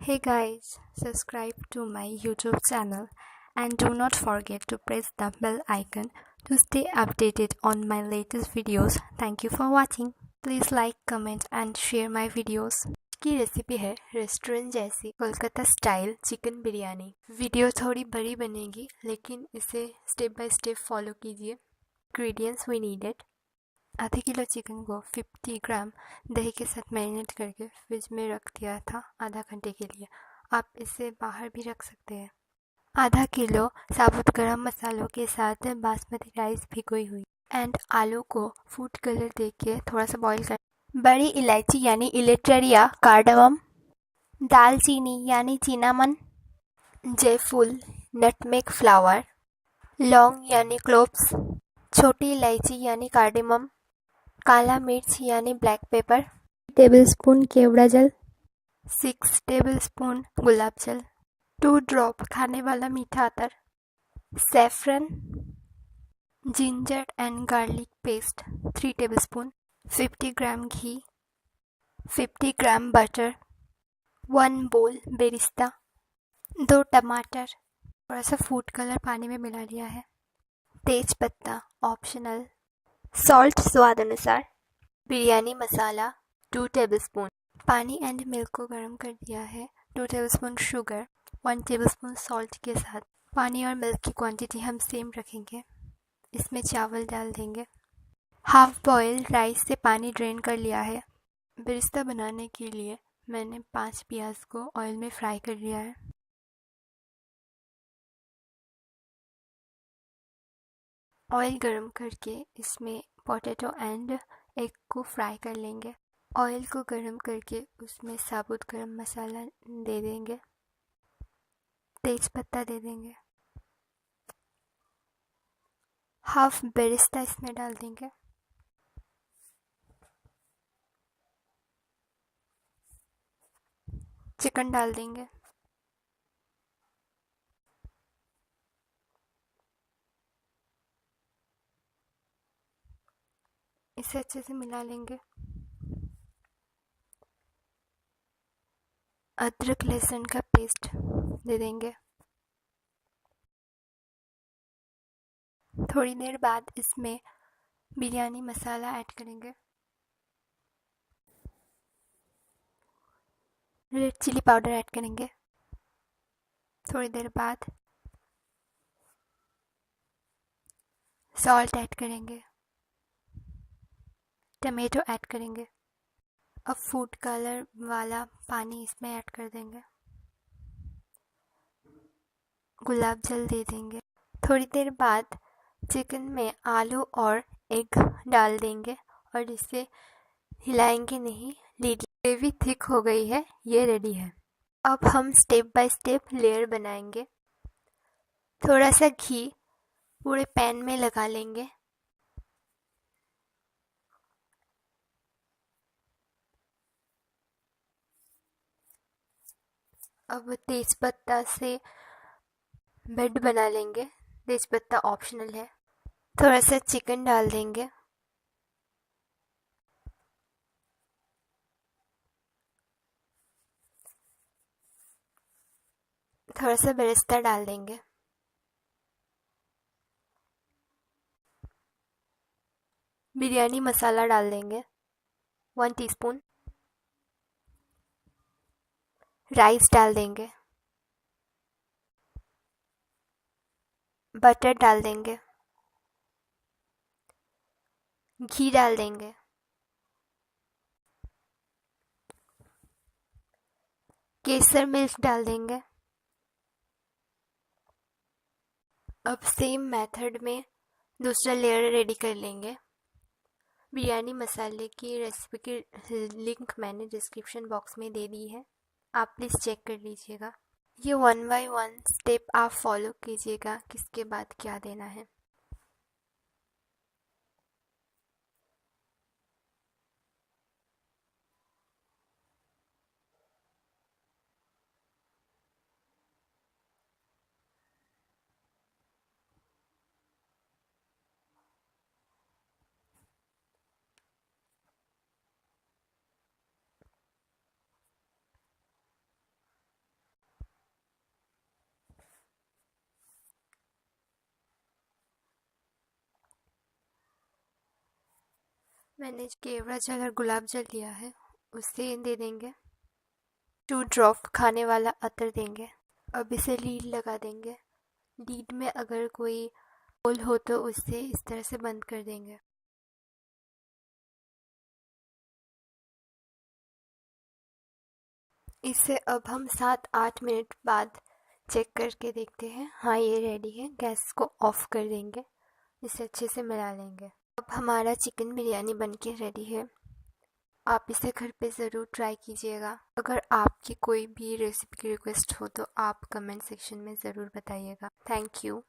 Hey guys, subscribe to my YouTube channel and do not forget to press the bell icon to stay updated on my latest videos. Thank you for watching. Please like, comment and share my videos. की recipe है restaurant जैसी Kolkata style chicken biryani. Video थोड़ी बड़ी बनेगी लेकिन इसे step by step follow कीजिए। Ingredients we needed: आधे किलो चिकन को 50 ग्राम दही के साथ मैरिनेट करके फ्रिज में रख दिया था आधा घंटे के लिए। आप इसे बाहर भी रख सकते हैं। आधा किलो साबुत गरम मसालों के साथ बासमती राइस भिगोई हुई एंड आलू को फूड कलर देके थोड़ा सा बॉईल कर। बड़ी इलायची यानी इलेक्ट्रिया, कार्डमम, दालचीनी यानी चिनामन, जयफुल, नटमेग फ्लावर, लौंग यानी क्लोव्स, छोटी इलायची यानी कार्डमम, काला मिर्च यानी ब्लैक पेपर, टेबलस्पून केवड़ा जल, 6 टेबलस्पून गुलाब जल, 2 ड्रॉप खाने वाला मीठा अतर, saffron, ginger and garlic paste 3 tablespoon, 50 gram ghee, 50 gram butter, 1 bowl बेरिस्ता, 2 टमाटर, थोड़ा सा फूड कलर पानी में मिला लिया है, तेज पत्ता ऑप्शनल, सॉल्ट स्वाद अनुसार, बिरयानी मसाला 2 टेबलस्पून, पानी एंड मिल्क को गर्म कर दिया है, 2 टेबलस्पून शुगर, 1 टेबलस्पून सॉल्ट के साथ। पानी और मिल्क की क्वांटिटी हम सेम रखेंगे। इसमें चावल डाल देंगे। हाफ बॉयल राइस से पानी ड्रेन कर लिया है। बिरिस्ता बनाने के लिए मैंने 5 प्याज को ऑयल में फ्राई कर लिया है। ऑयल गरम करके इसमें पोटैटो एंड एग को फ्राई कर लेंगे। ऑयल को गरम करके उसमें साबुत गरम मसाला दे देंगे, तेज पत्ता दे देंगे, हाफ बेरिस्ता इसमें डाल देंगे, चिकन डाल देंगे, इसे अच्छे से मिला लेंगे। अदरक लहसुन का पेस्ट दे देंगे। थोड़ी देर बाद इसमें बिरयानी मसाला ऐड करेंगे। रेड चिली पाउडर ऐड करेंगे। थोड़ी देर बाद सॉल्ट ऐड करेंगे, टमाटो ऐड करेंगे। अब फूड कलर वाला पानी इसमें ऐड कर देंगे, गुलाब जल दे देंगे। थोड़ी देर बाद चिकन में आलू और एग डाल देंगे और इसे हिलाएंगे नहीं। ग्रेवी थिक हो गई है, ये रेडी है। अब हम स्टेप बाय स्टेप लेयर बनाएंगे। थोड़ा सा घी पूरे पैन में लगा लेंगे। अब तेज़पत्ता से बेड बना लेंगे। तेज़पत्ता ऑप्शनल है। थोड़ा सा चिकन डाल देंगे। थोड़ा सा बेरिस्ता डाल देंगे। बिरयानी मसाला डाल देंगे 1 टीस्पून। राइस डाल देंगे। बटर डाल देंगे। घी डाल देंगे। केसर मिल्क डाल देंगे। अब सेम मेथड में दूसरा लेयर रेडी कर लेंगे। बिरयानी मसाले की रेसिपी की लिंक मैंने डिस्क्रिप्शन बॉक्स में दे दी है, आप प्लीज़ चेक कर लीजिएगा। ये 1 बाय 1 स्टेप आप फॉलो कीजिएगा किसके बाद क्या देना है। मैंने केवड़ा जल और गुलाब जल लिया है, उससे दे देंगे। 2 ड्रॉप खाने वाला अतर देंगे। अब इसे लीड लगा देंगे। लीड में अगर कोई होल हो तो उससे इस तरह से बंद कर देंगे। इसे अब हम 7-8 मिनट बाद चेक करके देखते हैं। हाँ, ये रेडी है। गैस को ऑफ कर देंगे। इसे अच्छे से मिला लेंगे। अब हमारा चिकन बिरयानी बनके रेडी है। आप इसे घर पे ज़रूर ट्राई कीजिएगा। अगर आपकी कोई भी रेसिपी की रिक्वेस्ट हो तो आप कमेंट सेक्शन में ज़रूर बताइएगा। Thank you.